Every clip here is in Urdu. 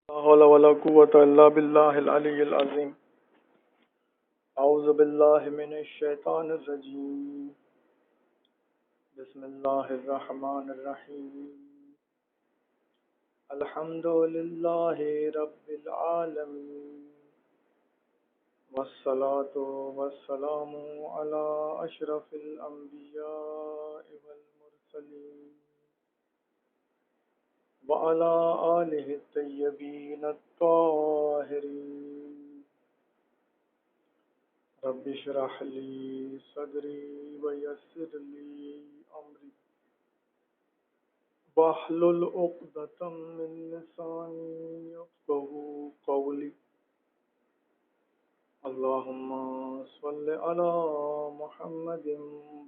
لا حول ولا قوة إلا بالله العلي العظيم. أعوذ بالله من الشيطان الرجيم. بسم الله الرحمن الرحيم. الحمد لله رب العالمين، والصلاة والسلام على أشرف الأنبياء والمرسلين وعلى آله الطيبين الطاهرين. رب اشرح لي صدري ويسر لي أمري واحلل عقدة من لساني يفقهوا قولي. اللهم صل على محمد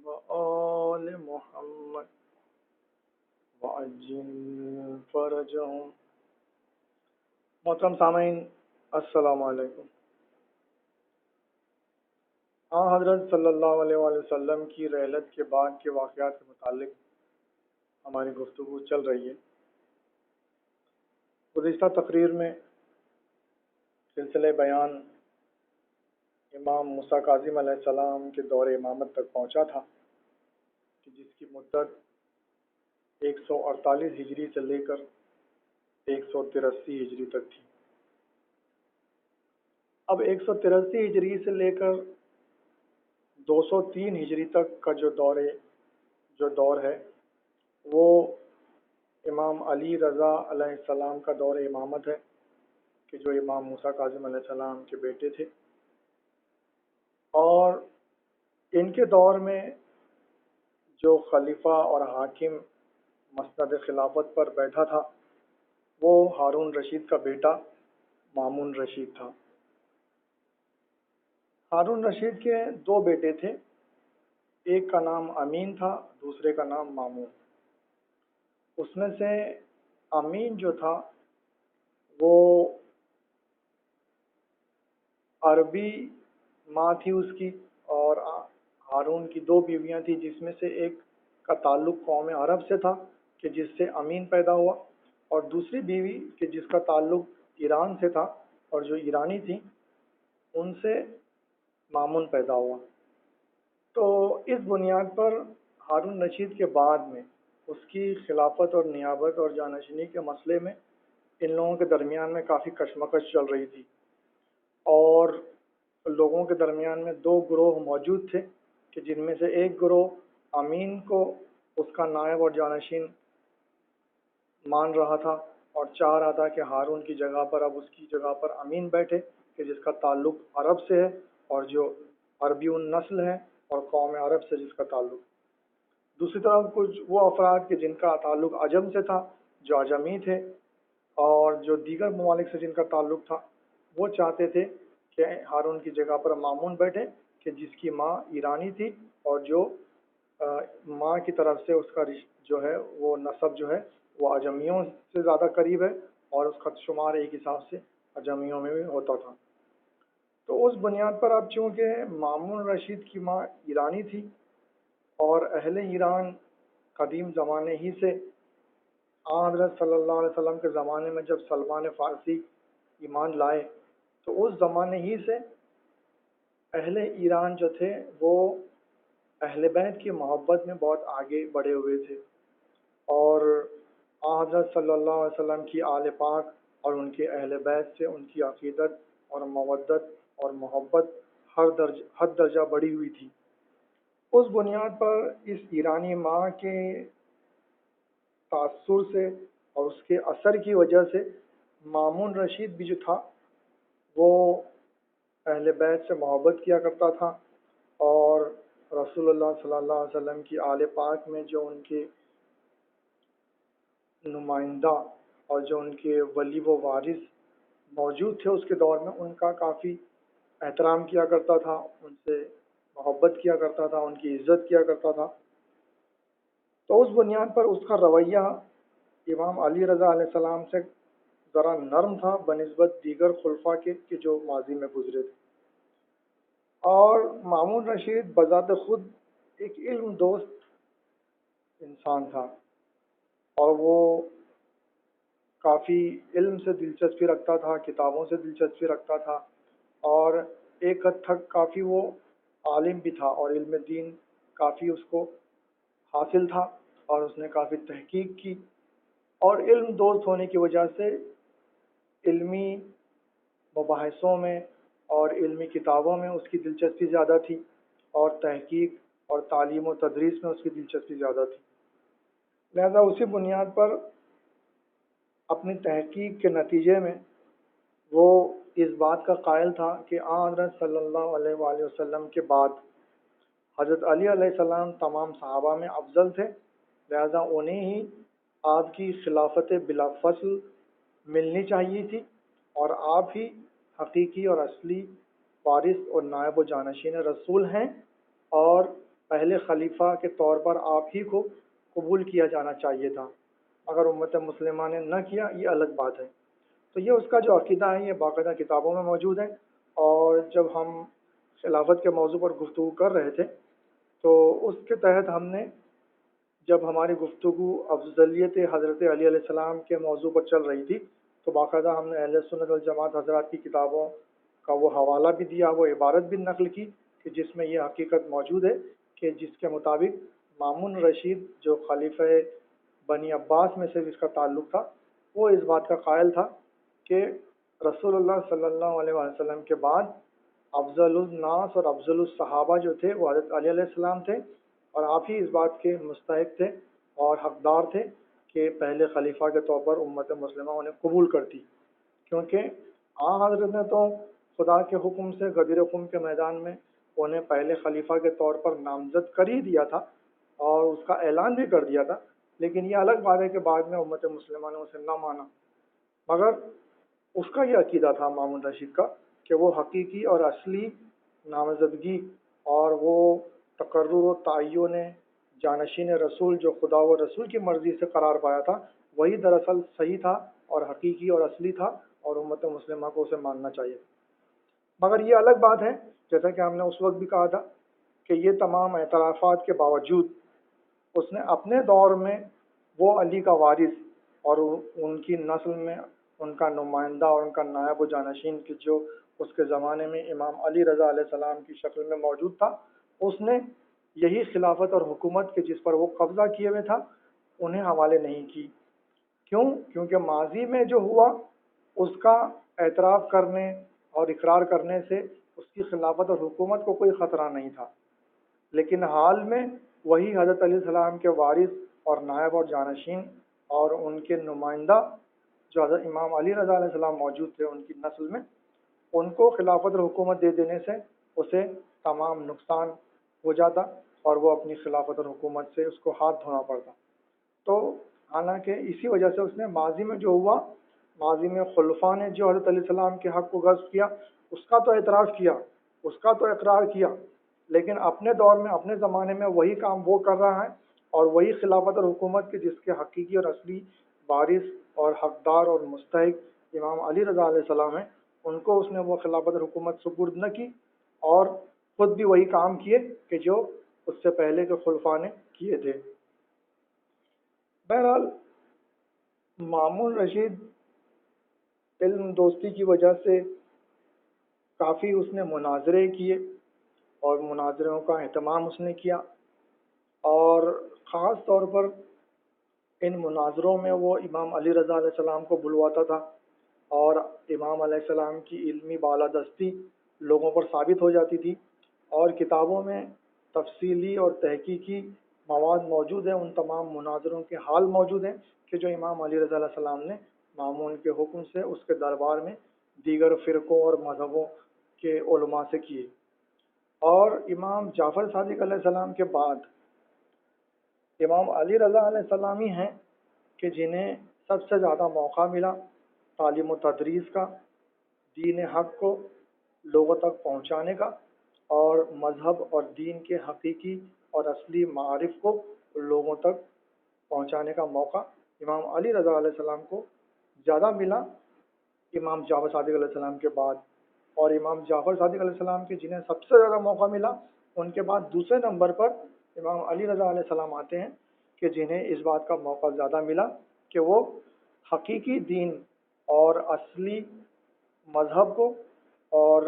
وآل محمد وعجل فرجهم. محترم سامعین، السلام علیکم. حضرت صلی اللہ علیہ وآلہ وسلم کی رحلت کے بعد کے واقعات کے متعلق ہماری گفتگو چل رہی ہے. گزشتہ تقریر میں سلسلہ بیان امام موسیٰ کاظم علیہ السلام کے دور امامت تک پہنچا تھا، کہ جس کی مدت 148 ہجری سے لے کر 183 ہجری تک تھی. اب 183 ہجری سے لے کر 203 ہجری تک کا جو دور ہے وہ امام علی رضا علیہ السلام کا دور امامت ہے، کہ جو امام موسیٰ کاظم علیہ السلام کے بیٹے تھے. اور ان کے دور میں جو خلیفہ اور حاکم مسند خلافت پر بیٹھا تھا وہ ہارون رشید کا بیٹا مامون رشید تھا. ہارون رشید کے دو بیٹے تھے، ایک کا نام امین تھا، دوسرے کا نام مامون. اس میں سے امین جو تھا وہ عربی ماں تھی اس کی، اور ہارون کی دو بیویاں تھیں، جس میں سے ایک کا تعلق قوم عرب سے تھا کہ جس سے امین پیدا ہوا، اور دوسری بیوی کہ جس کا تعلق ایران سے تھا اور جو ایرانی تھی ان سے مامون پیدا ہوا. تو اس بنیاد پر ہارون رشید کے بعد میں اس کی خلافت اور نیابت اور جانشینی کے مسئلے میں ان لوگوں کے درمیان میں کافی کشمکش چل رہی تھی، اور لوگوں کے درمیان میں دو گروہ موجود تھے، کہ جن میں سے ایک گروہ امین کو اس کا نائب اور جانشین مان رہا تھا اور چاہ رہا تھا کہ ہارون کی جگہ پر اب اس کی جگہ پر امین بیٹھے، کہ جس کا تعلق عرب سے ہے اور جو عربی النسل ہے اور قوم عرب سے جس کا تعلق. دوسری طرف کچھ وہ افراد کہ جن کا تعلق عجم سے تھا، جو عجمی تھے، اور جو دیگر ممالک سے جن کا تعلق تھا، وہ چاہتے تھے کہ ہارون کی جگہ پر مامون بیٹھے، کہ جس کی ماں ایرانی تھی اور جو ماں کی طرف سے اس کا جو ہے وہ نسب جو ہے وہ عجمیوں سے زیادہ قریب ہے، اور اس کا شمار ایک حساب سے عجمیوں میں بھی ہوتا تھا. تو اس بنیاد پر اب چونکہ مامون رشید کی ماں ایرانی تھی اور اہل ایران قدیم زمانے ہی سے حضرت صلی اللہ علیہ وسلم کے زمانے میں جب سلمان فارسی ایمان لائے تو اس زمانے ہی سے اہل ایران جو تھے وہ اہل بیت کی محبت میں بہت آگے بڑھے ہوئے تھے، اور حضرت صلی اللہ علیہ وسلم کی آل پاک اور ان کے اہل بیت سے ان کی عقیدت اور مودت اور محبت حد درجہ بڑھی ہوئی تھی. اس بنیاد پر اس ایرانی ماں کے تاثر سے اور اس کے اثر کی وجہ سے مامون رشید بھی جو تھا وہ اہل بیت سے محبت کیا کرتا تھا، اور رسول اللہ صلی اللہ علیہ وسلم کی آل پاک میں جو ان کے نمائندہ اور جو ان کے ولی و وارث موجود تھے اس کے دور میں ان کا کافی احترام کیا کرتا تھا، ان سے محبت کیا کرتا تھا، ان کی عزت کیا کرتا تھا. تو اس بنیاد پر اس کا رویہ امام علی رضا علیہ السلام سے ذرا نرم تھا بنسبت دیگر خلفاء کے کہ جو ماضی میں گزرے تھے. اور مامون رشید بذات خود ایک علم دوست انسان تھا، اور وہ کافی علم سے دلچسپی رکھتا تھا، کتابوں سے دلچسپی رکھتا تھا، اور ایک حد تک کافی وہ عالم بھی تھا، اور علم دین کافی اس کو حاصل تھا، اور اس نے کافی تحقیق کی، اور علم دوست ہونے کی وجہ سے علمی مباحثوں میں اور علمی کتابوں میں اس کی دلچسپی زیادہ تھی، اور تحقیق اور تعلیم و تدریس میں اس کی دلچسپی زیادہ تھی۔ لہذا اسی بنیاد پر اپنی تحقیق کے نتیجے میں وہ اس بات کا قائل تھا کہ آن حضرت صلی اللہ علیہ وآلہ وسلم کے بعد حضرت علی علیہ السلام تمام صحابہ میں افضل تھے، لہذا انہیں ہی آپ کی خلافت بلا فصل ملنی چاہیے تھی، اور آپ ہی حقیقی اور اصلی وارث اور نائب و جانشین رسول ہیں، اور پہلے خلیفہ کے طور پر آپ ہی کو قبول کیا جانا چاہیے تھا۔ اگر امت مسلمہ نے نہ کیا، یہ الگ بات ہے۔ تو یہ اس کا جو عقیدہ ہے، یہ باقاعدہ کتابوں میں موجود ہے، اور جب ہم خلافت کے موضوع پر گفتگو کر رہے تھے تو اس کے تحت ہم نے، جب ہماری گفتگو افضلیت حضرت علی علیہ السلام کے موضوع پر چل رہی تھی، تو باقاعدہ ہم نے اہل سنت والجماعت حضرات کی کتابوں کا وہ حوالہ بھی دیا، وہ عبارت بھی نقل کی کہ جس میں یہ حقیقت موجود ہے کہ جس کے مطابق مامون رشید جو خلیفہ بنی عباس میں سے جس کا تعلق تھا، وہ اس بات کا قائل تھا کہ رسول اللہ صلی اللہ علیہ وسلم کے بعد افضل الناس اور افضل الصحابہ جو تھے وہ حضرت علی علیہ السلام تھے، اور آپ ہی اس بات کے مستحق تھے اور حقدار تھے کہ پہلے خلیفہ کے طور پر امت مسلمہ انہیں قبول کرتی، کیونکہ حضرت نے تو خدا کے حکم سے غدیر خم کے میدان میں انہیں پہلے خلیفہ کے طور پر نامزد کر ہی دیا تھا، اور اس کا اعلان بھی کر دیا تھا، لیکن یہ الگ بات ہے کہ بعد میں امت مسلمہ نے اسے نہ مانا۔ مگر اس کا یہ عقیدہ تھا مامون رشید کا کہ وہ حقیقی اور اصلی نامزدگی اور وہ تقرر و تعین جانشین رسول جو خدا و رسول کی مرضی سے قرار پایا تھا، وہی دراصل صحیح تھا اور حقیقی اور اصلی تھا، اور امت مسلمہ کو اسے ماننا چاہیے۔ مگر یہ الگ بات ہے، جیسا کہ ہم نے اس وقت بھی کہا تھا، کہ یہ تمام اعترافات کے باوجود اس نے اپنے دور میں وہ علی کا وارث اور ان کی نسل میں ان کا نمائندہ اور ان کا نائب و جانشین کی جو اس کے زمانے میں امام علی رضا علیہ السلام کی شکل میں موجود تھا، اس نے یہی خلافت اور حکومت کے جس پر وہ قبضہ کیے ہوئے تھا انہیں حوالے نہیں کی۔ کیوں؟ کیونکہ ماضی میں جو ہوا اس کا اعتراف کرنے اور اقرار کرنے سے اس کی خلافت اور حکومت کو کوئی خطرہ نہیں تھا، لیکن حال میں وہی حضرت علیہ السلام کے وارث اور نائب اور جانشین اور ان کے نمائندہ جو حضرت امام علی رضا علیہ السلام موجود تھے ان کی نسل میں، ان کو خلافت اور حکومت دے دینے سے اسے تمام نقصان ہو جاتا، اور وہ اپنی خلافت اور حکومت سے اس کو ہاتھ دھونا پڑتا۔ تو حالانکہ اسی وجہ سے اس نے ماضی میں جو ہوا، ماضی میں خلفاء نے جو حضرت علیہ السلام کے حق کو غصب کیا اس کا تو اعتراف کیا، اس کا تو اقرار کیا، لیکن اپنے دور میں اپنے زمانے میں وہی کام وہ کر رہا ہے، اور وہی خلافت اور حکومت کے جس کے حقیقی اور اصلی وارث اور حقدار اور مستحق امام علی رضا علیہ السلام ہیں، ان کو اس نے وہ خلافت اور حکومت سپرد نہ کی، اور خود بھی وہی کام کیے کہ جو اس سے پہلے کے خلفاء نے کیے تھے۔ بہرحال مامون رشید علم دوستی کی وجہ سے کافی اس نے مناظرے کیے، اور مناظروں کا اہتمام اس نے کیا، اور خاص طور پر ان مناظروں میں وہ امام علی رضا علیہ السلام کو بلواتا تھا، اور امام علیہ السلام کی علمی بالادستی لوگوں پر ثابت ہو جاتی تھی، اور کتابوں میں تفصیلی اور تحقیقی مواد موجود ہیں، ان تمام مناظروں کے حال موجود ہیں کہ جو امام علی رضا علیہ السلام نے مامون کے حکم سے اس کے دربار میں دیگر فرقوں اور مذہبوں کے علماء سے کیے۔ اور امام جعفر صادق علیہ السلام کے بعد امام علی رضا علیہ السلام ہی ہیں کہ جنہیں سب سے زیادہ موقع ملا تعلیم و تدریس کا، دین حق کو لوگوں تک پہنچانے کا، اور مذہب اور دین کے حقیقی اور اصلی معارف کو لوگوں تک پہنچانے کا موقع امام علی رضا علیہ السلام کو زیادہ ملا امام جعفر صادق علیہ السلام کے بعد۔ اور امام جعفر صادق علیہ السلام کے جنہیں سب سے زیادہ موقع ملا، ان کے بعد دوسرے نمبر پر امام علی رضا علیہ السلام آتے ہیں کہ جنہیں اس بات کا موقع زیادہ ملا کہ وہ حقیقی دین اور اصلی مذہب کو اور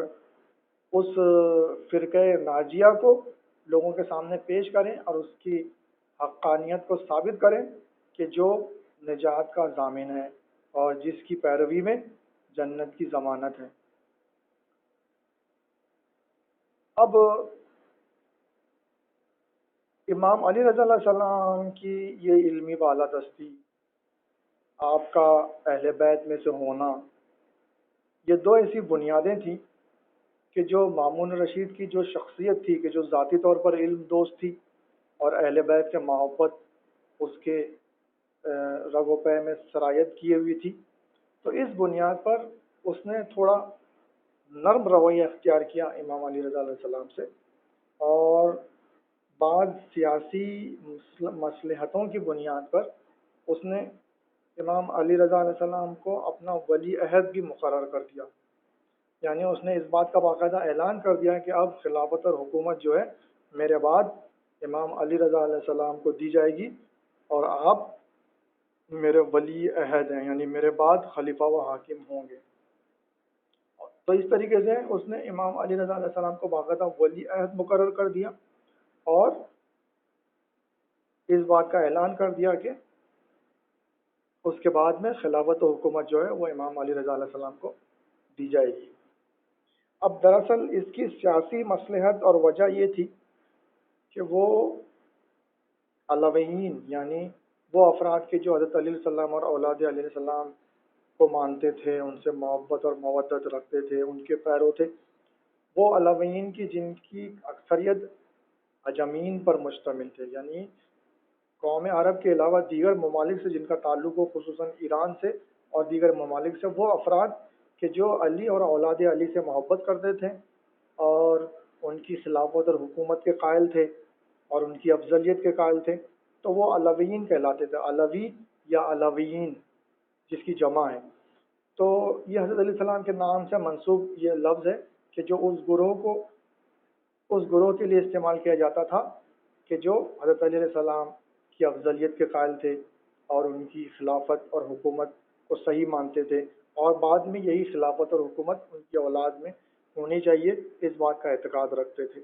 اس فرقہ ناجیہ کو لوگوں کے سامنے پیش کریں اور اس کی حقانیت کو ثابت کریں کہ جو نجات کا ضامن ہے اور جس کی پیروی میں جنت کی ضمانت ہے۔ اب امام علی رضی اللہ علیہ السلام کی یہ علمی بالادستی، آپ کا اہل بیت میں سے ہونا، یہ دو ایسی بنیادیں تھیں کہ جو مامون رشید کی جو شخصیت تھی کہ جو ذاتی طور پر علم دوست تھی اور اہل بیت کے محبت اس کے رگ و پے میں سرایت کیے ہوئی تھی، تو اس بنیاد پر اس نے تھوڑا نرم رویہ اختیار کیا امام علی رضا علیہ السلام سے، اور بعض سیاسی مصلحتوں کی بنیاد پر اس نے امام علی رضا علیہ السلام کو اپنا ولی عہد بھی مقرر کر دیا۔ یعنی اس نے اس بات کا باقاعدہ اعلان کر دیا کہ اب خلافت اور حکومت جو ہے میرے بعد امام علی رضا علیہ السلام کو دی جائے گی، اور آپ میرے ولی عہد ہیں، یعنی میرے بعد خلیفہ و حاکم ہوں گے۔ تو اس طریقے سے اس نے امام علی رضا علیہ السلام کو باقاعدہ ولی عہد مقرر کر دیا اور اس بات کا اعلان کر دیا کہ اس کے بعد میں خلافت و حکومت جو ہے وہ امام علی رضا علیہ السلام کو دی جائے گی۔ اب دراصل اس کی سیاسی مصلحت اور وجہ یہ تھی کہ وہ علویین، یعنی وہ افراد کے جو حضرت علیہ السلام اور اولاد علیہ السلام کو مانتے تھے، ان سے محبت اور مودت رکھتے تھے، ان کے پیرو تھے، وہ علویین کی جن کی اکثریت عجمین پر مشتمل تھے، یعنی قوم عرب کے علاوہ دیگر ممالک سے جن کا تعلق ہو، خصوصاً ایران سے اور دیگر ممالک سے، وہ افراد کہ جو علی اور اولاد علی سے محبت کرتے تھے اور ان کی خلافت اور حکومت کے قائل تھے اور ان کی افضلیت کے قائل تھے، تو وہ علویین کہلاتے تھے، علوی یا علویین جس کی جمع ہے۔ تو یہ حضرت علیہ السلام کے نام سے منسوب یہ لفظ ہے کہ جو اس گروہ کے لیے استعمال کیا جاتا تھا کہ جو حضرت علیہ السلام کی افضلیت کے قائل تھے اور ان کی خلافت اور حکومت کو صحیح مانتے تھے، اور بعد میں یہی خلافت اور حکومت ان کی اولاد میں ہونی چاہیے، اس بات کا اعتقاد رکھتے تھے۔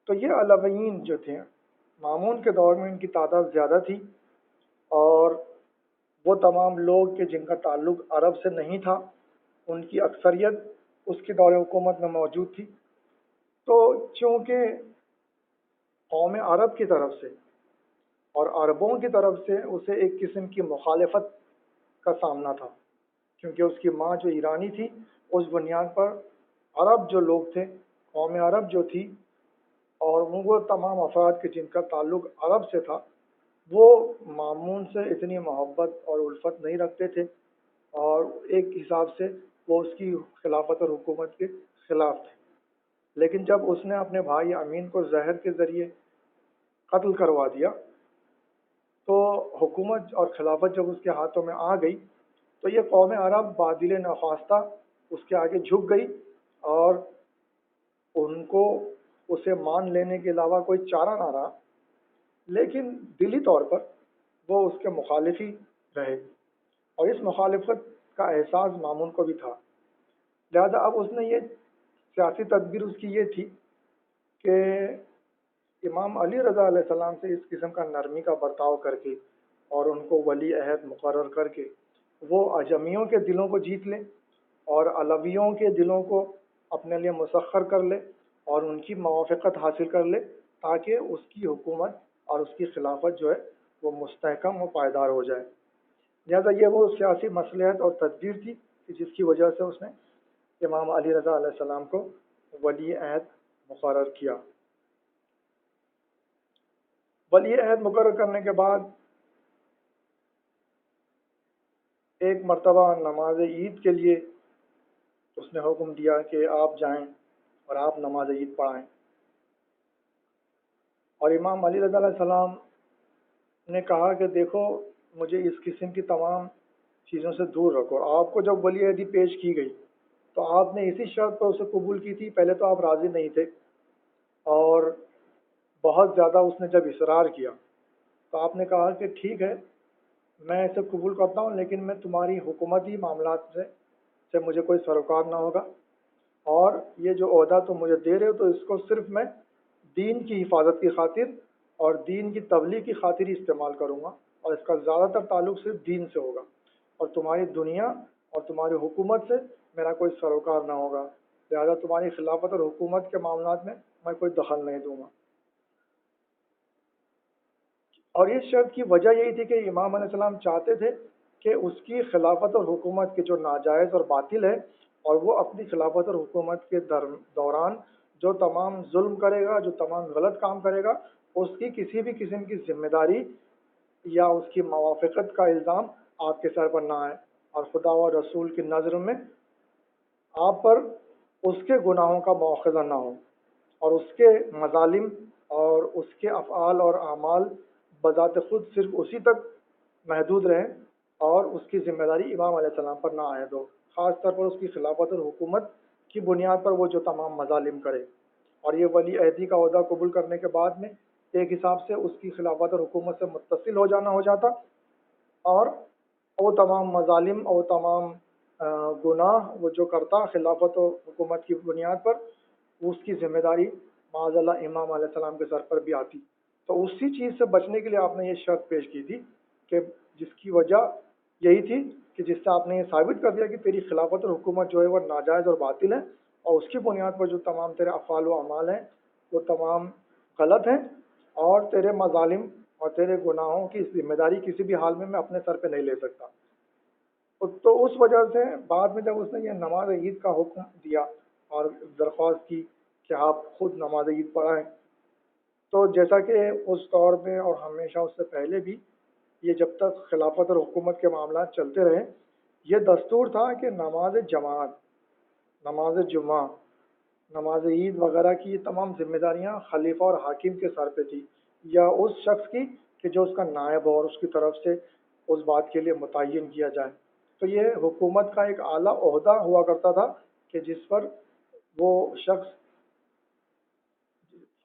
تو یہ علویین جو تھے، مامون کے دور میں ان کی تعداد زیادہ تھی، اور وہ تمام لوگ کہ جن کا تعلق عرب سے نہیں تھا، ان کی اکثریت اس کے دور حکومت میں موجود تھی۔ تو چونکہ قوم عرب کی طرف سے اور عربوں کی طرف سے اسے ایک قسم کی مخالفت کا سامنا تھا، کیونکہ اس کی ماں جو ایرانی تھی، اس بنیاد پر عرب جو لوگ تھے، قوم عرب جو تھی، اور وہ تمام افراد کے جن کا تعلق عرب سے تھا، وہ مامون سے اتنی محبت اور الفت نہیں رکھتے تھے، اور ایک حساب سے وہ اس کی خلافت اور حکومت کے خلاف تھے۔ لیکن جب اس نے اپنے بھائی امین کو زہر کے ذریعے قتل کروا دیا، تو حکومت اور خلافت جب اس کے ہاتھوں میں آ گئی، تو یہ قوم عرب بادل نخواستہ اس کے آگے جھک گئی، اور ان کو اسے مان لینے کے علاوہ کوئی چارہ نہ رہا، لیکن دلی طور پر وہ اس کے مخالف ہی رہے، اور اس مخالفت کا احساس مامون کو بھی تھا۔ لہذا اب اس نے یہ سیاسی تدبیر اس کی یہ تھی کہ امام علی رضا علیہ السلام سے اس قسم کا نرمی کا برتاؤ کر کے اور ان کو ولی عہد مقرر کر کے وہ عجمیوں کے دلوں کو جیت لے اور علویوں کے دلوں کو اپنے لیے مسخر کر لے اور ان کی موافقت حاصل کر لے، تاکہ اس کی حکومت اور اس کی خلافت جو ہے وہ مستحکم و پائیدار ہو جائے۔ لہٰذا یہ وہ سیاسی مصلحت اور تدبیر تھی کہ جس کی وجہ سے اس نے امام علی رضا علیہ السلام کو ولی عہد مقرر کیا۔ ولی عہد مقرر کرنے کے بعد ایک مرتبہ نماز عید کے لیے اس نے حکم دیا کہ آپ جائیں اور آپ نماز عید پڑھائیں، اور امام علی رضا علیہ السلام نے کہا کہ دیکھو، مجھے اس قسم کی تمام چیزوں سے دور رکھو۔ آپ کو جب ولی عہدی پیش کی گئی تو آپ نے اسی شرط پر اسے قبول کی تھی، پہلے تو آپ راضی نہیں تھے، اور بہت زیادہ اس نے جب اصرار کیا تو آپ نے کہا کہ ٹھیک ہے، میں اسے قبول کرتا ہوں، لیکن میں تمہاری حکومتی معاملات سے مجھے کوئی سروکار نہ ہوگا، اور یہ جو عہدہ تم مجھے دے رہے ہو تو اس کو صرف میں دین کی حفاظت کی خاطر اور دین کی تبلیغ کی خاطر ہی استعمال کروں گا، اور اس کا زیادہ تر تعلق صرف دین سے ہوگا، اور تمہاری دنیا اور تمہاری حکومت سے میرا کوئی سروکار نہ ہوگا، لہذا تمہاری خلافت اور حکومت کے معاملات میں کوئی دخل نہیں دوں گا۔ اور اس شرط کی وجہ یہی تھی کہ امام علیہ السلام چاہتے تھے کہ اس کی خلافت اور حکومت کے جو ناجائز اور باطل ہے، اور وہ اپنی خلافت اور حکومت کے دوران جو تمام ظلم کرے گا، جو تمام غلط کام کرے گا، اس کی کسی بھی قسم کی ذمہ داری یا اس کی موافقت کا الزام آپ کے سر پر نہ آئے، اور خدا و رسول کی نظر میں آپ پر اس کے گناہوں کا مواخذہ نہ ہو، اور اس کے مظالم اور اس کے افعال اور اعمال بذات خود صرف اسی تک محدود رہیں، اور اس کی ذمہ داری امام علیہ السلام پر نہ عائد ہو، خاص طور پر اس کی خلافت اور حکومت کی بنیاد پر وہ جو تمام مظالم کرے۔ اور یہ ولی عہدی کا عہدہ قبول کرنے کے بعد میں ایک حساب سے اس کی خلافت اور حکومت سے متصل ہو جانا ہو جاتا، اور وہ تمام مظالم اور تمام گناہ وہ جو کرتا خلافت و حکومت کی بنیاد پر، اس کی ذمہ داری معاذ اللہ امام علیہ السلام کے سر پر بھی آتی۔ تو اسی چیز سے بچنے کے لیے آپ نے یہ شرط پیش کی تھی، کہ جس کی وجہ یہی تھی کہ جس سے آپ نے یہ ثابت کر دیا کہ تیری خلافت اور حکومت جو ہے وہ ناجائز اور باطل ہے، اور اس کی بنیاد پر جو تمام تیرے افعال و اعمال ہیں وہ تمام غلط ہیں، اور تیرے مظالم اور تیرے گناہوں کی ذمہ داری کسی بھی حال میں اپنے سر پہ نہیں لے سکتا۔ تو اس وجہ سے بعد میں جب اس نے یہ نماز عید کا حکم دیا اور درخواست کی کہ آپ خود نماز عید پڑھائیں، تو جیسا کہ اس دور میں اور ہمیشہ اس سے پہلے بھی، یہ جب تک خلافت اور حکومت کے معاملات چلتے رہے، یہ دستور تھا کہ نماز جماعت، نماز جمعہ، نماز عید وغیرہ کی یہ تمام ذمہ داریاں خلیفہ اور حاکم کے سر پہ تھی، یا اس شخص کی کہ جو اس کا نائب ہو اور اس کی طرف سے اس بات کے لیے متعین کیا جائے۔ تو یہ حکومت کا ایک اعلیٰ عہدہ ہوا کرتا تھا کہ جس پر وہ شخص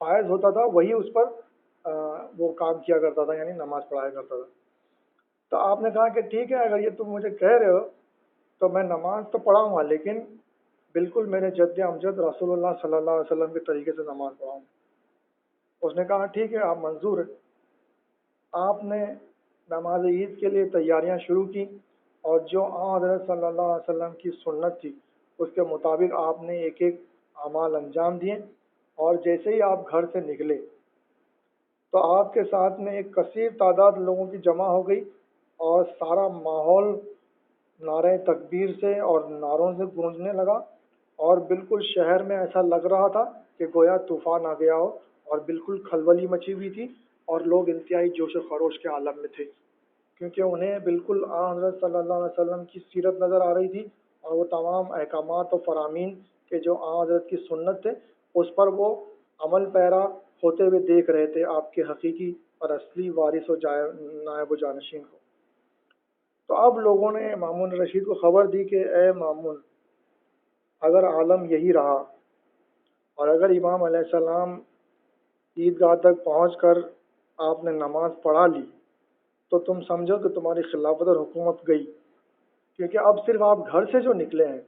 فائز ہوتا تھا، وہی اس پر وہ کام کیا کرتا تھا، یعنی نماز پڑھایا کرتا تھا۔ تو آپ نے کہا کہ ٹھیک ہے، اگر یہ تم مجھے کہہ رہے ہو تو میں نماز تو پڑھاؤں گا، لیکن بالکل میرے جد امجد رسول اللہ صلی اللہ علیہ وسلم کے طریقے سے نماز پڑھاؤں گا۔ اس نے کہا ٹھیک ہے، آپ منظور ہے۔ آپ نے نماز عید کے لیے تیاریاں شروع کی، اور جو حضرت صلی اللہ علیہ وسلم کی سنت تھی اس کے مطابق آپ نے ایک ایک اعمال انجام دیے، اور جیسے ہی آپ گھر سے نکلے تو آپ کے ساتھ میں ایک کثیر تعداد لوگوں کی جمع ہو گئی، اور سارا ماحول نعرہ تکبیر سے اور نعروں سے گونجنے لگا، اور بالکل شہر میں ایسا لگ رہا تھا کہ گویا طوفان آ گیا ہو، اور بالکل کھلبلی مچی ہوئی تھی، اور لوگ انتہائی جوش و خروش کے عالم میں تھے، کیونکہ انہیں بالکل حضرت صلی اللہ علیہ وسلم کی سیرت نظر آ رہی تھی، اور وہ تمام احکامات و فرامین کے جو حضرت کی سنت تھے اس پر وہ عمل پیرا ہوتے ہوئے دیکھ رہے تھے آپ کے حقیقی اور اصلی وارث و نائب و جانشین کو۔ تو اب لوگوں نے مامون رشید کو خبر دی کہ اے مامون، اگر عالم یہی رہا اور اگر امام علیہ السلام عیدگاہ تک پہنچ کر آپ نے نماز پڑھا لی تو تم سمجھو کہ تمہاری خلافت اور حکومت گئی، کیونکہ اب صرف آپ گھر سے جو نکلے ہیں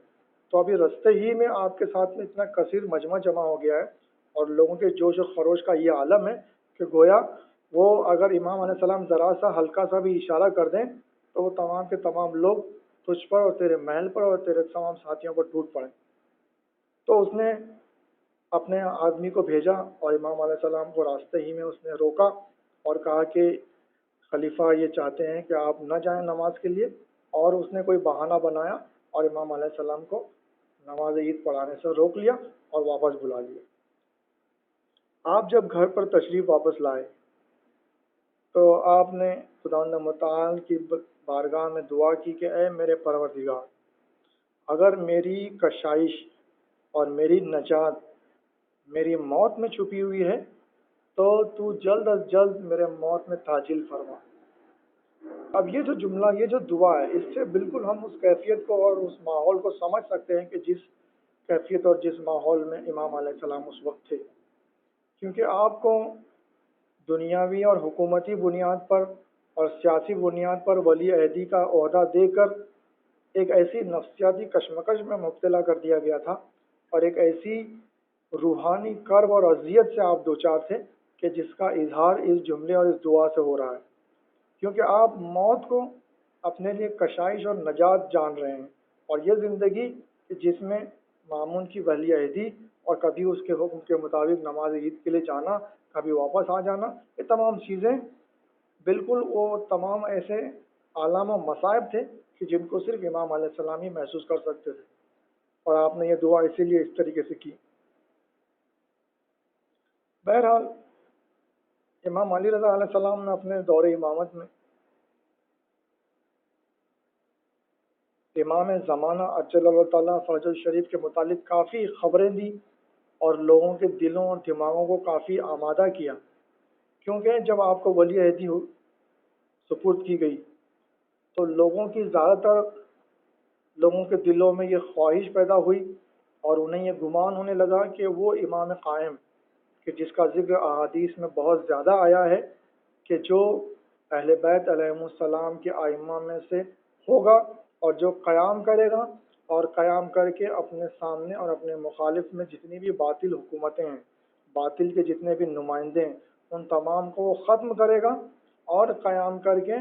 تو ابھی رستے ہی میں آپ کے ساتھ میں اتنا کثیر مجمع جمع ہو گیا ہے، اور لوگوں کے جوش و خروش کا یہ عالم ہے کہ گویا وہ اگر امام علیہ السلام ذرا سا ہلکا سا بھی اشارہ کر دیں تو وہ تمام کے تمام لوگ تجھ پر اور تیرے محل پر اور تیرے تمام ساتھیوں پر ٹوٹ پڑیں۔ تو اس نے اپنے آدمی کو بھیجا، اور امام علیہ السلام کو راستے ہی میں اس نے روکا اور کہا کہ خلیفہ یہ چاہتے ہیں کہ آپ نہ جائیں نماز کے لیے، اور اس نے کوئی بہانہ بنایا اور امام علیہ السلام کو نماز عید پڑھانے سے روک لیا اور واپس بلا لیا۔ آپ جب گھر پر تشریف واپس لائے تو آپ نے خداوند متعال کی بارگاہ میں دعا کی کہ اے میرے پروردگار، اگر میری کشائش اور میری نجات میری موت میں چھپی ہوئی ہے تو جلد از جلد میرے موت میں تعجیل فرما۔ اب یہ جو جملہ، یہ جو دعا ہے، اس سے بالکل ہم اس کیفیت کو اور اس ماحول کو سمجھ سکتے ہیں کہ جس کیفیت اور جس ماحول میں امام علیہ السلام اس وقت تھے، کیونکہ آپ کو دنیاوی اور حکومتی بنیاد پر اور سیاسی بنیاد پر ولی عہدی کا عہدہ دے کر ایک ایسی نفسیاتی کشمکش میں مبتلا کر دیا گیا تھا، اور ایک ایسی روحانی کرب اور اذیت سے آپ دوچار تھے کہ جس کا اظہار اس جملے اور اس دعا سے ہو رہا ہے، کیونکہ آپ موت کو اپنے لیے کشائش اور نجات جان رہے ہیں، اور یہ زندگی کہ جس میں مامون کی ولی عہدی اور کبھی اس کے حکم کے مطابق نماز عید کے لیے جانا، کبھی واپس آ جانا، یہ تمام چیزیں بالکل وہ تمام ایسے علام و مصائب تھے کہ جن کو صرف امام علیہ السلام ہی محسوس کر سکتے تھے، اور آپ نے یہ دعا اسی لیے اس طریقے سے کی۔ بہرحال امام علی رضا علیہ السلام نے اپنے دور امامت میں امام زمانہ اجل اللہ تعالیٰ فرج الشریف کے متعلق کافی خبریں دی، اور لوگوں کے دلوں اور دماغوں کو کافی آمادہ کیا، کیونکہ جب آپ کو ولی عہدی سپرد کی گئی تو زیادہ تر لوگوں کے دلوں میں یہ خواہش پیدا ہوئی، اور انہیں یہ گمان ہونے لگا کہ وہ امام قائم، کہ جس کا ذکر احادیث میں بہت زیادہ آیا ہے، کہ جو اہل بیت علیہم السلام کے ائمہ میں سے ہوگا، اور جو قیام کرے گا، اور قیام کر کے اپنے سامنے اور اپنے مخالف میں جتنی بھی باطل حکومتیں ہیں، باطل کے جتنے بھی نمائندے ہیں، ان تمام کو وہ ختم کرے گا، اور قیام کر کے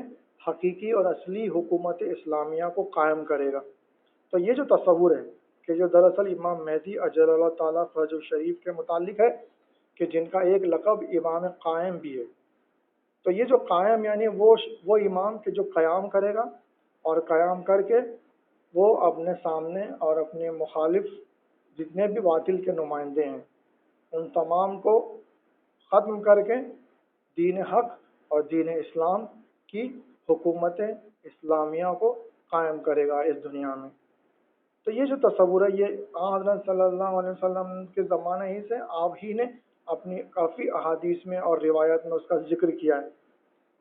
حقیقی اور اصلی حکومت اسلامیہ کو قائم کرے گا۔ تو یہ جو تصور ہے کہ جو دراصل امام مہدی اجل اللہ تعالیٰ فرج الشریف کے متعلق ہے، کہ جن کا ایک لقب امام قائم بھی ہے، تو یہ جو قائم یعنی وہ امام کہ جو قیام کرے گا، اور قیام کر کے وہ اپنے سامنے اور اپنے مخالف جتنے بھی باطل کے نمائندے ہیں ان تمام کو ختم کر کے دین حق اور دین اسلام کی حکومت اسلامیہ کو قائم کرے گا اس دنیا میں۔ تو یہ جو تصور ہے یہ حضرت صلی اللہ علیہ وسلم کے زمانے ہی سے آپ ہی نے اپنی کافی احادیث میں اور روایت میں اس کا ذکر کیا ہے،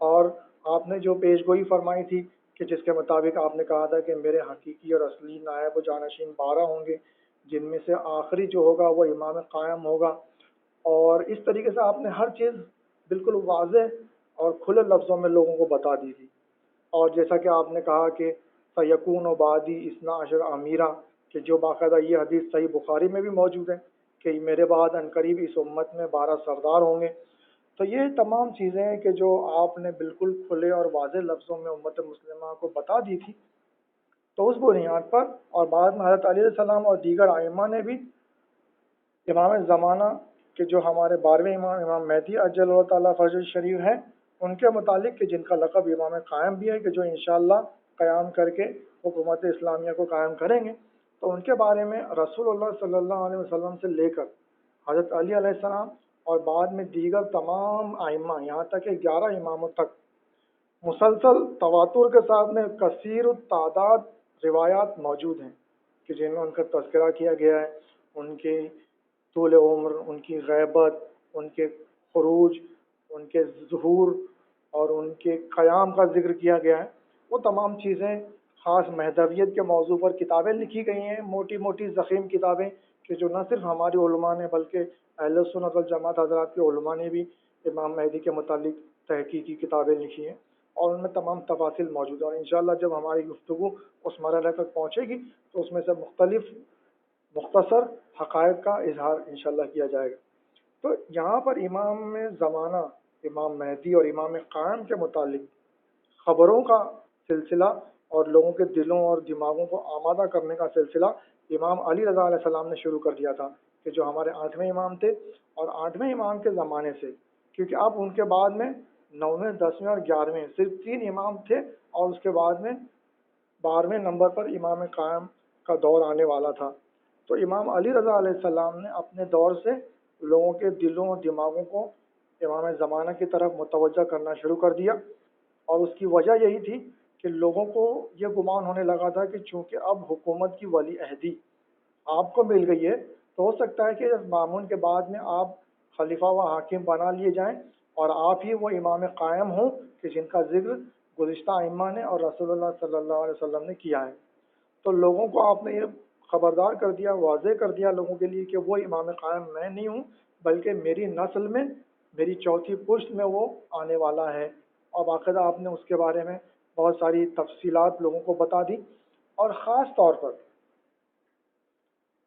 اور آپ نے جو پیش گوئی فرمائی تھی کہ جس کے مطابق آپ نے کہا تھا کہ میرے حقیقی اور اصلی نائب و جانشین 12 ہوں گے، جن میں سے آخری جو ہوگا وہ امام قائم ہوگا، اور اس طریقے سے آپ نے ہر چیز بالکل واضح اور کھلے لفظوں میں لوگوں کو بتا دی تھی۔ اور جیسا کہ آپ نے کہا کہ فیکون و بادی اسنا عشر امیرہ، کہ جو باقاعدہ یہ حدیث صحیح بخاری میں بھی موجود ہے کہ میرے بعد عنقریب اس امت میں 12 سردار ہوں گے۔ تو یہ تمام چیزیں کہ جو آپ نے بالکل کھلے اور واضح لفظوں میں امت مسلمہ کو بتا دی تھی، تو اس بنیاد پر اور بعد میں حضرت علیہ السلام اور دیگر ائمہ نے بھی امام زمانہ کہ جو ہمارے 12ویں امام امام مہدی اجل اللہ تعالیٰ فرج الشریف ہیں، ان کے متعلق کہ جن کا لقب امام قائم بھی ہے، کہ جو انشاءاللہ قیام کر کے حکومت اسلامیہ کو قائم کریں گے، تو ان کے بارے میں رسول اللہ صلی اللہ علیہ وسلم سے لے کر حضرت علی علیہ السلام اور بعد میں دیگر تمام ائمہ یہاں تک کہ 11 اماموں تک مسلسل تواتر کے ساتھ میں کثیر التعداد روایات موجود ہیں کہ جن میں ان کا تذکرہ کیا گیا ہے، ان کے طول عمر، ان کی غیبت، ان کے خروج، ان کے ظہور اور ان کے قیام کا ذکر کیا گیا ہے۔ وہ تمام چیزیں خاص مہدویت کے موضوع پر کتابیں لکھی گئی ہیں، موٹی موٹی ضخیم کتابیں کہ جو نہ صرف ہماری علماء نے بلکہ اہل سنت والجماعت حضرات کے علماء نے بھی امام مہدی کے متعلق تحقیقی کتابیں لکھی ہیں، اور ان میں تمام تفاصل موجود ہیں، اور انشاءاللہ جب ہماری گفتگو اس مرحلے تک پہنچے گی تو اس میں سے مختلف مختصر حقائق کا اظہار انشاءاللہ کیا جائے گا۔ تو یہاں پر امام زمانہ امام مہدی اور امام قائم کے متعلق خبروں کا سلسلہ اور لوگوں کے دلوں اور دماغوں کو آمادہ کرنے کا سلسلہ امام علی رضا علیہ السلام نے شروع کر دیا تھا، کہ جو ہمارے 8ویں امام تھے، اور 8ویں امام کے زمانے سے، کیونکہ اب ان کے بعد میں 9ویں 10ویں اور 11ویں صرف 3 امام تھے، اور اس کے بعد میں 12ویں نمبر پر امام قائم کا دور آنے والا تھا۔ تو امام علی رضا علیہ السلام نے اپنے دور سے لوگوں کے دلوں اور دماغوں کو امام زمانہ کی طرف متوجہ کرنا شروع کر دیا، اور اس کی وجہ یہی تھی کہ لوگوں کو یہ گمان ہونے لگا تھا کہ چونکہ اب حکومت کی ولی عہدی آپ کو مل گئی ہے، تو ہو سکتا ہے کہ اس مامون کے بعد میں آپ خلیفہ و حاکم بنا لیے جائیں، اور آپ ہی وہ امام قائم ہوں کہ جن کا ذکر گزشتہ ائمہ نے اور رسول اللہ صلی اللہ علیہ وسلم نے کیا ہے۔ تو لوگوں کو آپ نے یہ خبردار کر دیا، واضح کر دیا لوگوں کے لیے کہ وہ امام قائم میں نہیں ہوں، بلکہ میری نسل میں، میری چوتھی پشت میں وہ آنے والا ہے، اور باقاعدہ آپ نے اس کے بارے میں بہت ساری تفصیلات لوگوں کو بتا دی، اور خاص طور پر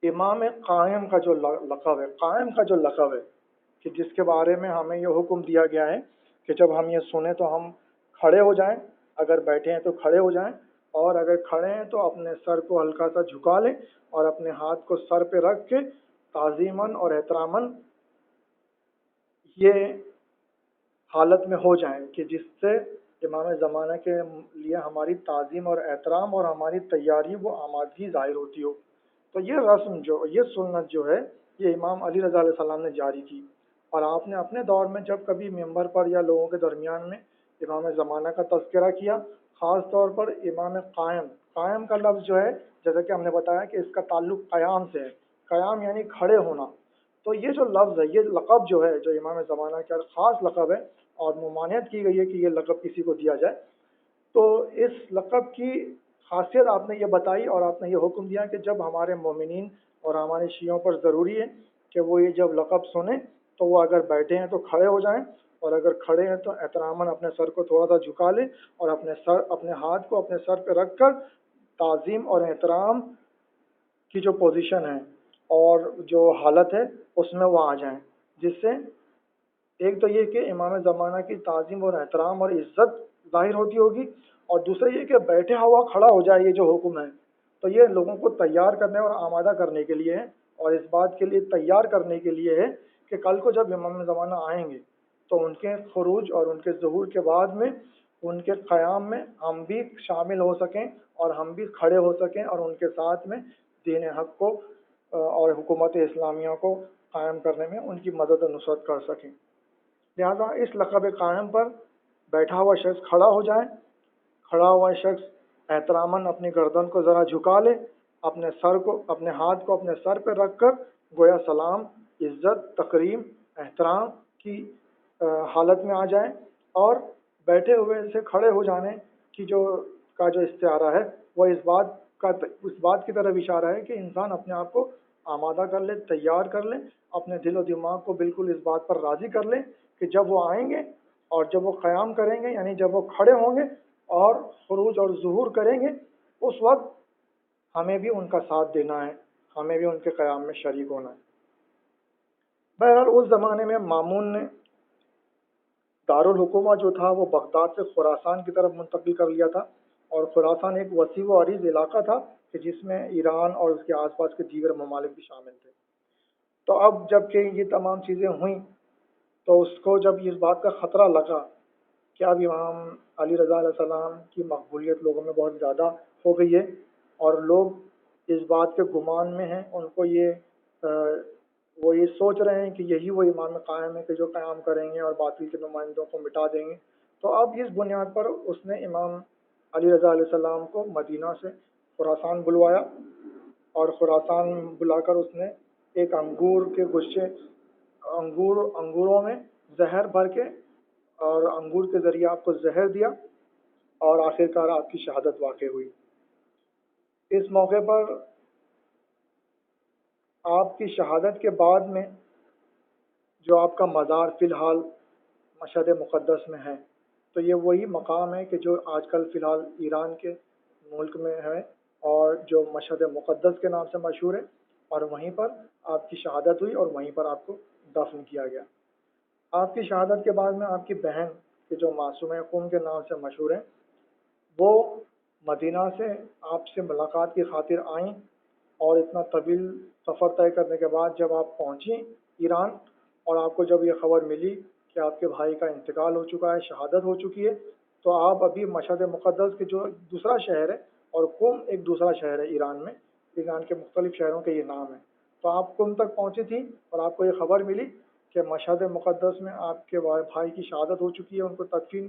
امام قائم کا جو لقب ہے، قائم کا جو لقب ہے، کہ جس کے بارے میں ہمیں یہ حکم دیا گیا ہے کہ جب ہم یہ سنیں تو ہم کھڑے ہو جائیں، اگر بیٹھے ہیں تو کھڑے ہو جائیں، اور اگر کھڑے ہیں تو اپنے سر کو ہلکا سا جھکا لیں اور اپنے ہاتھ کو سر پہ رکھ کے تعظیماً اور احتراماً یہ حالت میں ہو جائیں کہ جس سے امام زمانہ کے لیے ہماری تعظیم اور احترام اور ہماری تیاری وہ آمادگی ظاہر ہوتی ہو۔ تو یہ رسم جو، یہ سنت جو ہے، یہ امام علی رضا علیہ السلام نے جاری کی، اور آپ نے اپنے دور میں جب کبھی ممبر پر یا لوگوں کے درمیان میں امام زمانہ کا تذکرہ کیا، خاص طور پر امام قائم، قائم کا لفظ جو ہے، جیسا کہ ہم نے بتایا کہ اس کا تعلق قیام سے ہے، قیام یعنی کھڑے ہونا، تو یہ جو لفظ ہے، یہ لقب جو ہے، جو امام زمانہ کا خاص لقب ہے، اور ممانعت کی گئی ہے کہ یہ لقب کسی کو دیا جائے، تو اس لقب کی خاصیت آپ نے یہ بتائی، اور آپ نے یہ حکم دیا کہ جب ہمارے مومنین اور ہمارے شیعوں پر ضروری ہے کہ وہ یہ جب لقب سنیں تو وہ اگر بیٹھے ہیں تو کھڑے ہو جائیں، اور اگر کھڑے ہیں تو احتراماً اپنے سر کو تھوڑا سا جھکا لیں، اور اپنے ہاتھ کو اپنے سر پہ رکھ کر تعظیم اور احترام کی جو پوزیشن ہے اور جو حالت ہے اس میں وہ آ جائیں، جس سے ایک تو یہ کہ امام زمانہ کی تعظیم اور احترام اور عزت ظاہر ہوتی ہوگی، اور دوسرا یہ کہ بیٹھا ہوا کھڑا ہو جائے، یہ جو حکم ہے تو یہ لوگوں کو تیار کرنے اور آمادہ کرنے کے لیے ہے، اور اس بات کے لیے تیار کرنے کے لیے ہے کہ کل کو جب امام زمانہ آئیں گے تو ان کے خروج اور ان کے ظہور کے بعد میں ان کے قیام میں ہم بھی شامل ہو سکیں، اور ہم بھی کھڑے ہو سکیں، اور ان کے ساتھ میں دین حق کو اور حکومت اسلامیہ کو قائم کرنے میں ان کی مدد و نصرت کر سکیں۔ لہذا اس لقب قائم پر بیٹھا ہوا شخص کھڑا ہو جائے، کھڑا ہوا شخص احتراماً اپنی گردن کو ذرا جھکا لے، اپنے سر کو، اپنے ہاتھ کو اپنے سر پہ رکھ کر گویا سلام، عزت، تکریم، احترام کی حالت میں آ جائیں، اور بیٹھے ہوئے سے کھڑے ہو جانے کی جو استعارہ ہے وہ اس بات کی طرف اشارہ ہے کہ انسان اپنے آپ کو آمادہ کر لے، تیار کر لے، اپنے دل و دماغ کو بالکل اس بات پر راضی کر لے کہ جب وہ آئیں گے اور جب وہ قیام کریں گے، یعنی جب وہ کھڑے ہوں گے اور خروج اور ظہور کریں گے، اس وقت ہمیں بھی ان کا ساتھ دینا ہے، ہمیں بھی ان کے قیام میں شریک ہونا ہے۔ بہرحال اس زمانے میں مامون نے دارالحکومہ جو تھا وہ بغداد سے خراسان کی طرف منتقل کر لیا تھا، اور خراسان ایک وسیع و عریض علاقہ تھا کہ جس میں ایران اور اس کے آس پاس کے دیگر ممالک بھی شامل تھے۔ تو اب جب کہ یہ تمام چیزیں ہوئیں تو اس کو جب اس بات کا خطرہ لگا کہ اب امام علی رضا علیہ السلام کی مقبولیت لوگوں میں بہت زیادہ ہو گئی ہے، اور لوگ اس بات کے گمان میں ہیں، ان کو وہ یہ سوچ رہے ہیں کہ یہی وہ امام قائم ہے کہ جو قیام کریں گے اور باطل کے نمائندوں کو مٹا دیں گے۔ تو اب اس بنیاد پر اس نے امام علی رضا علیہ السلام کو مدینہ سے خراسان بلوایا، اور خراسان بلا کر اس نے ایک انگور کے گچھے، انگوروں میں زہر بھر کے، اور انگور کے ذریعے آپ کو زہر دیا، اور آخرکار آپ کی شہادت واقع ہوئی۔ اس موقع پر آپ کی شہادت کے بعد میں جو آپ کا مزار فی الحال مشہد مقدس میں ہے، تو یہ وہی مقام ہے کہ جو آج کل فی الحال ایران کے ملک میں ہے، اور جو مشہد مقدس کے نام سے مشہور ہے، اور وہیں پر آپ کی شہادت ہوئی اور وہیں پر آپ کو دفن کیا گیا۔ آپ کی شہادت کے بعد میں آپ کی بہن کہ جو معصومہ قم کے نام سے مشہور ہے، وہ مدینہ سے آپ سے ملاقات کی خاطر آئیں، اور اتنا طویل سفر طے کرنے کے بعد جب آپ پہنچیں ایران، اور آپ کو جب یہ خبر ملی کہ آپ کے بھائی کا انتقال ہو چکا ہے، شہادت ہو چکی ہے، تو آپ ابھی مشہد مقدس کے جو دوسرا شہر ہے، اور قم ایک دوسرا شہر ہے ایران میں، ایران کے مختلف شہروں کے یہ نام ہے، تو آپ قم تک پہنچی تھی اور آپ کو یہ خبر ملی کہ مشہد مقدس میں آپ کے بھائی کی شہادت ہو چکی ہے، ان کو تدفین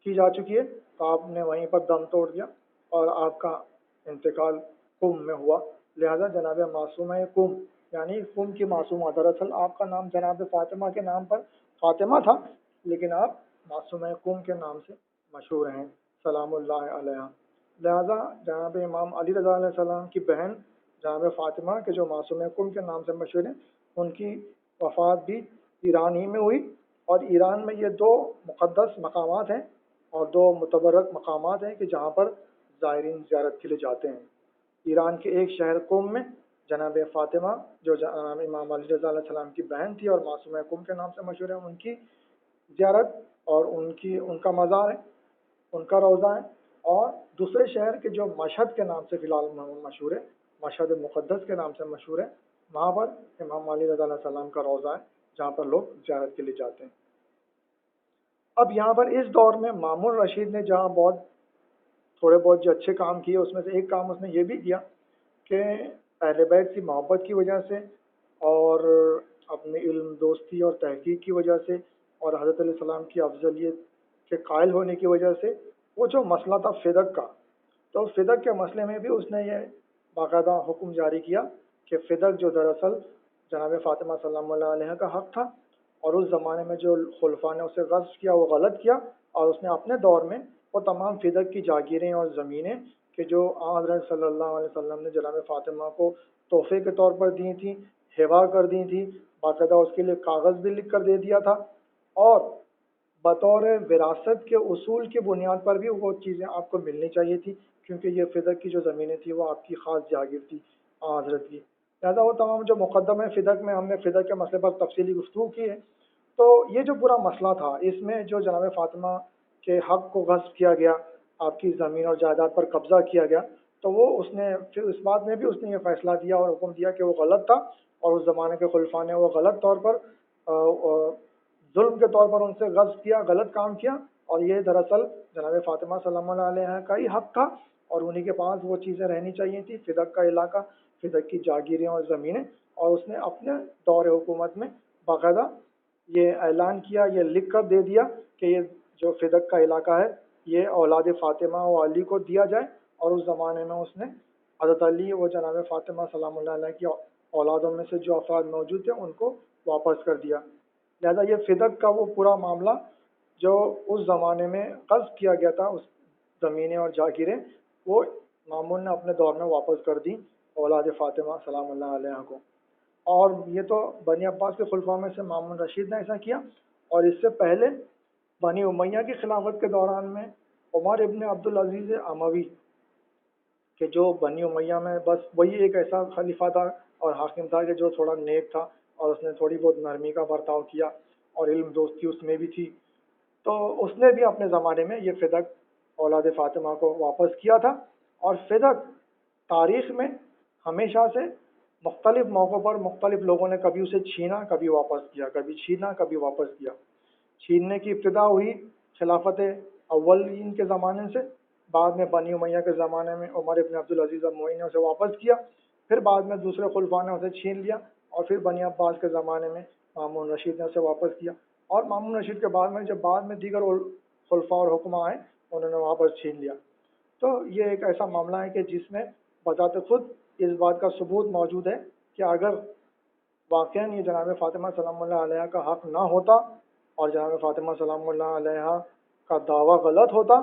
کی جا چکی ہے، تو آپ نے وہیں پر دم توڑ دیا اور آپ کا انتقال قم میں ہوا۔ لہذا جناب معصومہ قم، یعنی قم کی معصومہ، دراصل آپ کا نام جناب فاطمہ کے نام پر فاطمہ تھا، لیکن آپ معصومہ قم کے نام سے مشہور ہیں، سلام اللہ علیہ۔ لہذا جناب امام علی رضا علیہ السلام کی بہن جناب فاطمہ کے جو معصومہ قم کے نام سے مشہور ہیں، ان کی وفات بھی ایران ہی میں ہوئی، اور ایران میں یہ دو مقدس مقامات ہیں اور 2 متبرک مقامات ہیں کہ جہاں پر زائرین زیارت کے لیے جاتے ہیں۔ ایران کے ایک شہر قم میں جناب فاطمہ جو جناب امام علی رضا علیہ السلام کی بہن تھی اور معصومہ قم کے نام سے مشہور ہے، ان کی زیارت اور ان کا مزار ہے، ان کا روضہ ہے۔ اور دوسرے شہر کے جو مشہد کے نام سے فی الحال مشہور ہے، مشہد مقدس کے نام سے مشہور ہے، وہاں پر امام علی رضا علیہ السلام کا روضہ ہے جہاں پر لوگ زیارت کے لیے جاتے ہیں۔ اب یہاں پر اس دور میں مامون رشید نے جہاں تھوڑے بہت جو اچھے کام کیے، اس میں سے ایک کام اس نے یہ بھی کیا کہ اہل بیت کی محبت کی وجہ سے اور اپنے علم دوستی اور تحقیق کی وجہ سے اور حضرت علیہ السلام کی افضلیت کے قائل ہونے کی وجہ سے وہ جو مسئلہ تھا فدق کا، تو فدق کے مسئلے میں بھی اس نے یہ باقاعدہ حکم جاری کیا کہ فدق جو دراصل جناب فاطمہ سلام اللہ علیہ کا حق تھا اور اس زمانے میں جو خلفاء نے اسے غصب کیا وہ غلط کیا، اور اس نے اپنے دور میں وہ تمام فدق کی جاگیریں اور زمینیں کہ جو حضرت صلی اللہ علیہ وسلم نے جناب فاطمہ کو تحفے کے طور پر دی تھیں، ہیوا کر دی تھی، باقاعدہ اس کے لیے کاغذ بھی لکھ کر دے دیا تھا، اور بطور وراثت کے اصول کی بنیاد پر بھی وہ چیزیں آپ کو ملنی چاہیے تھی، کیونکہ یہ فدق کی جو زمینیں تھیں وہ آپ کی خاص جاگیر تھی حضرت کی۔ لہٰذا وہ تمام جو مقدم ہے فدق میں ہم نے فدق کے مسئلے پر تفصیلی گفتگو کی ہے۔ تو یہ جو پورا مسئلہ تھا اس میں جو جناب فاطمہ کے حق کو غصب کیا گیا، آپ کی زمین اور جائیداد پر قبضہ کیا گیا، تو وہ اس نے پھر اس بات میں بھی اس نے یہ فیصلہ دیا اور حکم دیا کہ وہ غلط تھا اور اس زمانے کے خلفاء نے وہ غلط طور پر ظلم کے طور پر ان سے غصب کیا، غلط کام کیا، اور یہ دراصل جناب فاطمہ سلام اللہ علیہ کا ہی حق تھا اور انہی کے پاس وہ چیزیں رہنی چاہیے تھی، فدق کا علاقہ، فدق کی جاگیریں اور زمینیں، اور اس نے اپنے دور حکومت میں باقاعدہ یہ اعلان کیا، یہ لکھ کر دے دیا کہ یہ جو فدق کا علاقہ ہے یہ اولاد فاطمہ و علی کو دیا جائے، اور اس زمانے میں اس نے حضرت علی و جناب فاطمہ سلام اللہ علیہ کی اولادوں میں سے جو افراد موجود تھے ان کو واپس کر دیا۔ لہذا یہ فدق کا وہ پورا معاملہ جو اس زمانے میں قصب کیا گیا تھا، اس زمینیں اور جاگیریں، وہ مامون نے اپنے دور میں واپس کر دی اولاد فاطمہ سلام اللہ علیہ کو۔ اور یہ تو بنی عباس کے خلفاء میں سے مامون رشید نے ایسا کیا، اور اس سے پہلے بنی امیہ کی خلافت کے دوران میں عمر ابن عبدالعزیز اموی کہ جو بنی امیہ میں بس وہی ایک ایسا خلیفہ تھا اور حاکم تھا کہ جو تھوڑا نیک تھا اور اس نے تھوڑی بہت نرمی کا برتاؤ کیا اور علم دوستی اس میں بھی تھی، تو اس نے بھی اپنے زمانے میں یہ فدق اولاد فاطمہ کو واپس کیا تھا۔ اور فدق تاریخ میں ہمیشہ سے مختلف موقعوں پر مختلف لوگوں نے کبھی اسے چھینا، کبھی واپس کیا، کبھی چھینا، کبھی واپس کیا۔ چھیننے کی ابتدا ہوئی خلافت اولین کے زمانے سے، بعد میں بنی امیہ کے زمانے میں عمر ابن عبدالعزیز اموی نے اسے واپس کیا، پھر بعد میں دوسرے خلفاء نے اسے چھین لیا، اور پھر بنی عباس کے زمانے میں مامون رشید نے اسے واپس کیا، اور مامون رشید کے بعد میں جب بعد میں دیگر خلفاء اور حکماء آئے انہوں نے واپس چھین لیا۔ تو یہ ایک ایسا معاملہ ہے کہ جس میں بذات خود اس بات کا ثبوت موجود ہے کہ اگر واقعاً یہ جناب فاطمہ سلام اللہ علیہ کا حق نہ ہوتا اور جناب فاطمہ سلام اللہ علیہ کا دعویٰ غلط ہوتا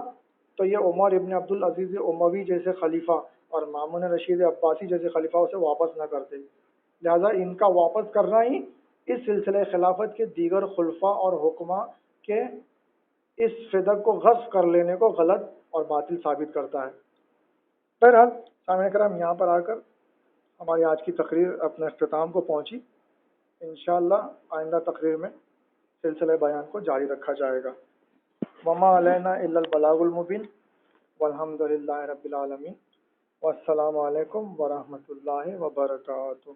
تو یہ عمر ابن عبدالعزیز اموی جیسے خلیفہ اور مامون رشید عباسی جیسے خلیفہ اسے واپس نہ کرتے۔ لہذا ان کا واپس کرنا ہی اس سلسلہ خلافت کے دیگر خلفاء اور حکماء کے اس فدق کو غصب کر لینے کو غلط اور باطل ثابت کرتا ہے۔ بہرحال سامعین کرام، یہاں پر آ کر ہماری آج کی تقریر اپنے اختتام کو پہنچی۔ انشاءاللہ آئندہ تقریر میں سلسلہ بیان کو جاری رکھا جائے گا۔ وما علینا الا البلاغ المبین والحمد للہ رب العالمین، والسلام علیکم ورحمۃ اللہ وبرکاتہ۔